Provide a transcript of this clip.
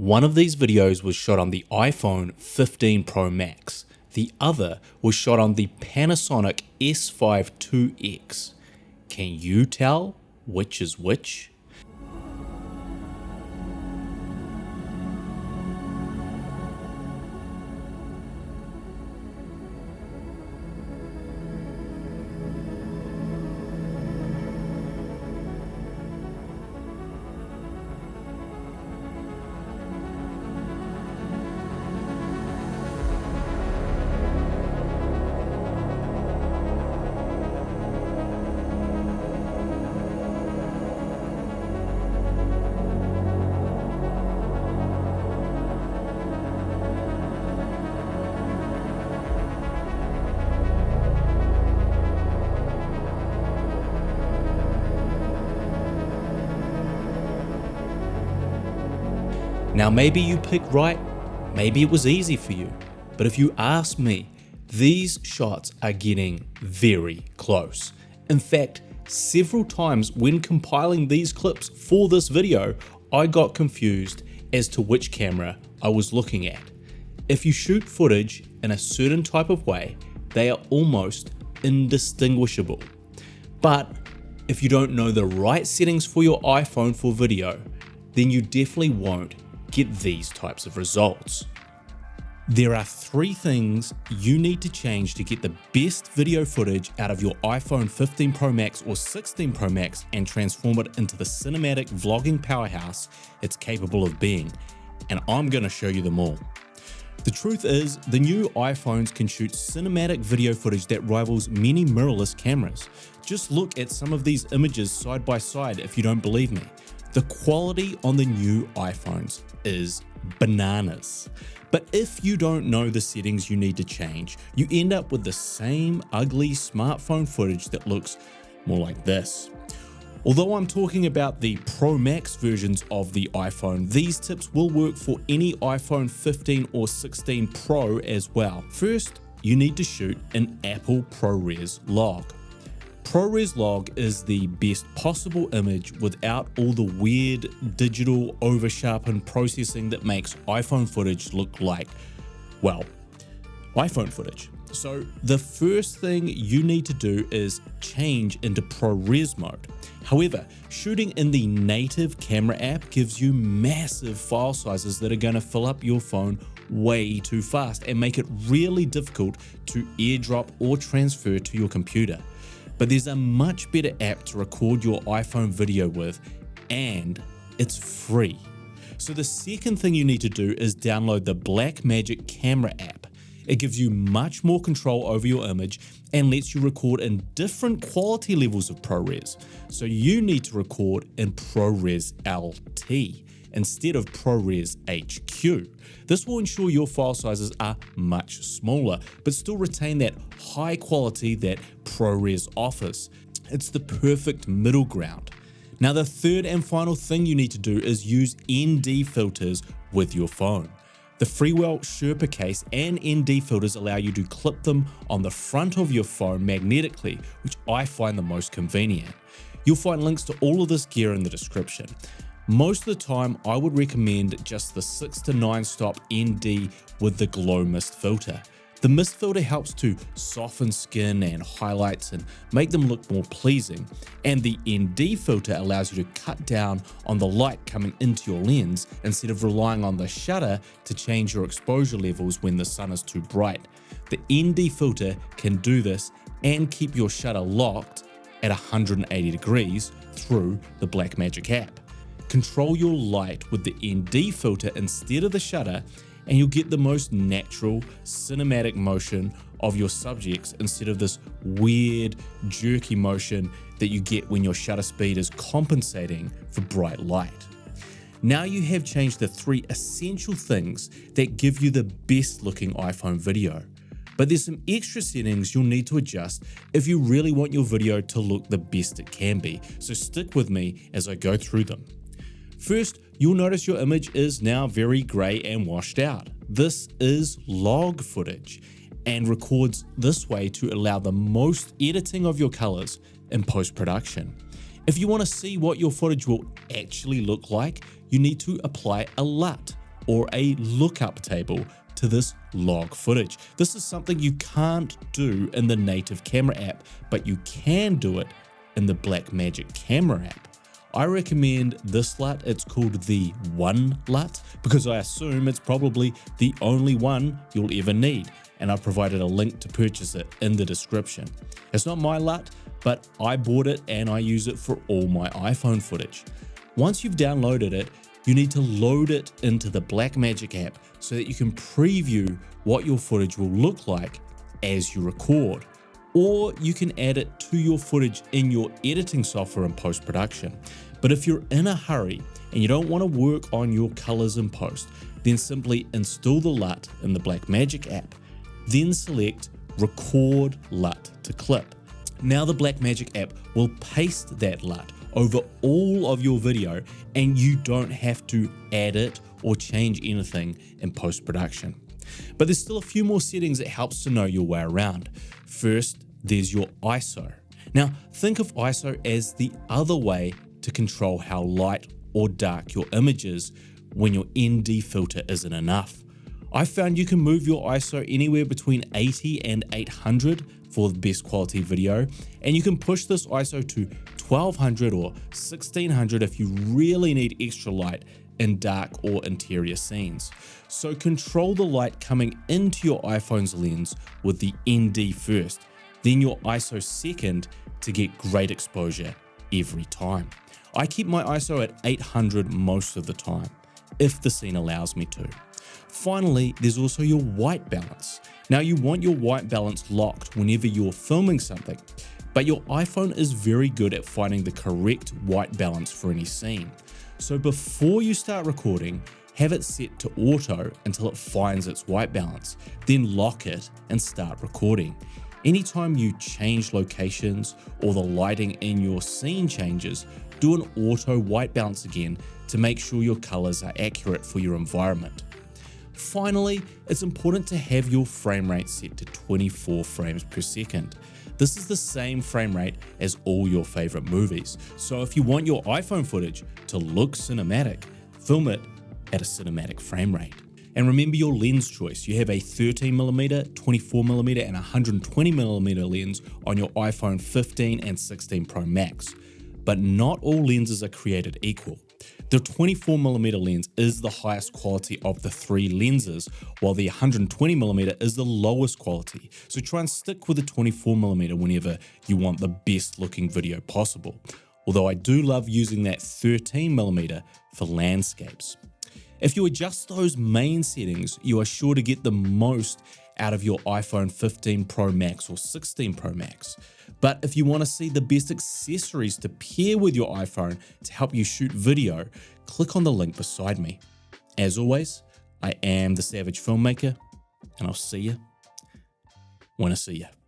One of these videos was shot on the iPhone 15 Pro Max. The other was shot on the Panasonic S5iiX. Can you tell which is which? Now maybe you picked right, maybe it was easy for you, but if you ask me, these shots are getting very close. In fact, several times when compiling these clips for this video, I got confused as to which camera I was looking at. If you shoot footage in a certain type of way, they are almost indistinguishable. But if you don't know the right settings for your iPhone for video, then you definitely won't get these types of results. There are 3 things you need to change to get the best video footage out of your iPhone 15 Pro Max or 16 Pro Max and transform it into the cinematic vlogging powerhouse it's capable of being. And I'm going to show you them all. The truth is, the new iPhones can shoot cinematic video footage that rivals many mirrorless cameras. Just look at some of these images side by side if you don't believe me. The quality on the new iPhones is bananas. But if you don't know the settings you need to change, you end up with the same ugly smartphone footage that looks more like this. Although I'm talking about the Pro Max versions of the iPhone, these tips will work for any iPhone 15 or 16 Pro as well. First, you need to shoot an Apple ProRes log. ProRes log is the best possible image without all the weird digital over-sharpened processing that makes iPhone footage look like, well, iPhone footage. So the first thing you need to do is change into ProRes mode. However, shooting in the native camera app gives you massive file sizes that are going to fill up your phone way too fast and make it really difficult to airdrop or transfer to your computer. But there's a much better app to record your iPhone video with, and it's free. So the second thing you need to do is download the Blackmagic camera app. It gives you much more control over your image and lets you record in different quality levels of ProRes. So you need to record in ProRes LT instead of ProRes HQ. This will ensure your file sizes are much smaller, but still retain that high quality that ProRes offers. It's the perfect middle ground. Now, the third and final thing you need to do is use ND filters with your phone. The Freewell Sherpa case and ND filters allow you to clip them on the front of your phone magnetically, which I find the most convenient. You'll find links to all of this gear in the description. Most of the time, I would recommend just the 6 to 9 stop ND with the glow mist filter. The mist filter helps to soften skin and highlights and make them look more pleasing, and the ND filter allows you to cut down on the light coming into your lens instead of relying on the shutter to change your exposure levels when the sun is too bright. The ND filter can do this and keep your shutter locked at 180 degrees through the Blackmagic app. Control your light with the ND filter instead of the shutter, and you'll get the most natural cinematic motion of your subjects instead of this weird jerky motion that you get when your shutter speed is compensating for bright light. Now you have changed the 3 essential things that give you the best looking iPhone video. But there's some extra settings you'll need to adjust if you really want your video to look the best it can be, so stick with me as I go through them. First, you'll notice your image is now very grey and washed out. This is log footage and records this way to allow the most editing of your colors in post-production. If you want to see what your footage will actually look like, you need to apply a LUT, or a lookup table to this log footage. This is something you can't do in the native camera app, but you can do it in the Blackmagic camera app. I recommend this LUT. It's called the One LUT because I assume it's probably the only one you'll ever need, and I've provided a link to purchase it in the description. It's not my LUT, but I bought it and I use it for all my iPhone footage. Once you've downloaded it, you need to load it into the Blackmagic app so that you can preview what your footage will look like as you record. Or you can add it to your footage in your editing software in post-production. But if you're in a hurry and you don't want to work on your colors in post, then simply install the LUT in the Blackmagic app, then select Record LUT to clip. Now the Blackmagic app will paste that LUT over all of your video and you don't have to add it or change anything in post-production. But there's still a few more settings that helps to know your way around. First, there's your ISO. Now, think of ISO as the other way to control how light or dark your image is when your ND filter isn't enough. I found you can move your ISO anywhere between 80 and 800 for the best quality video, and you can push this ISO to 1200 or 1600 if you really need extra light in dark or interior scenes. So control the light coming into your iPhone's lens with the ND first, then your ISO second to get great exposure every time. I keep my ISO at 800 most of the time, if the scene allows me to. Finally, there's also your white balance. Now you want your white balance locked whenever you're filming something, but your iPhone is very good at finding the correct white balance for any scene. So before you start recording, have it set to auto until it finds its white balance, then lock it and start recording. Anytime you change locations or the lighting in your scene changes, do an auto white balance again to make sure your colors are accurate for your environment. Finally, it's important to have your frame rate set to 24 frames per second. This is the same frame rate as all your favorite movies. So if you want your iPhone footage to look cinematic, film it at a cinematic frame rate. And remember your lens choice. You have a 13mm, 24mm, and 120mm lens on your iPhone 15 and 16 Pro Max. But not all lenses are created equal. The 24mm lens is the highest quality of the three lenses, while the 120mm is the lowest quality. So try and stick with the 24mm whenever you want the best looking video possible. Although I do love using that 13mm for landscapes. If you adjust those main settings, you are sure to get the most out of your iPhone 15 Pro Max or 16 Pro Max. But if you want to see the best accessories to pair with your iPhone to help you shoot video, click on the link beside me. As always, I am the Savage Filmmaker, and I'll see you when I see you.